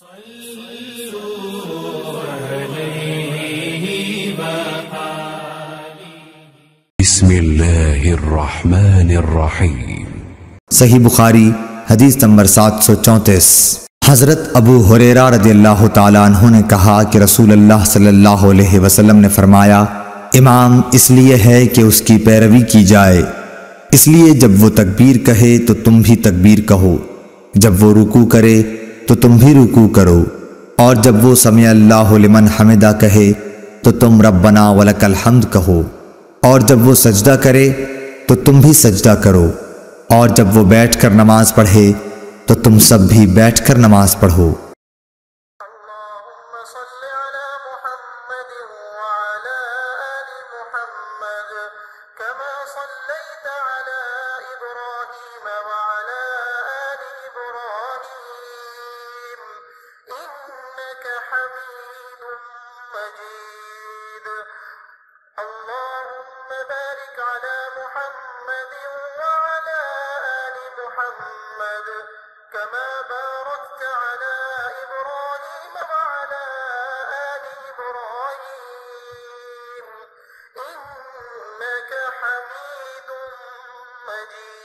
बिस्मिल्लाहिर्रहमानिर्रहीम। सही बुखारी हदीस नंबर 734। हज़रत अबू हुरैरा रज़ियल्लाहु ताला अन्हु ने कहा कि रसूलुल्लाह सल्लल्लाहु अलैहि वसल्लम ने फरमाया, इमाम इसलिए है कि उसकी पैरवी की जाए, इसलिए जब वो तकबीर कहे तो तुम भी तकबीर कहो, जब वो रुकू करे तो तुम भी रुकू करो, और जब वो समी अल्लाहु लिमन हमिदा कहे तो तुम रब्बना वलकल हम्द कहो, और जब वो सजदा करे तो तुम भी सजदा करो, और जब वो बैठकर नमाज पढ़े तो तुम सब भी बैठकर नमाज पढ़ो। كما باركت على إبراهيم وعلى آل إبراهيم إنك حميد مجيد।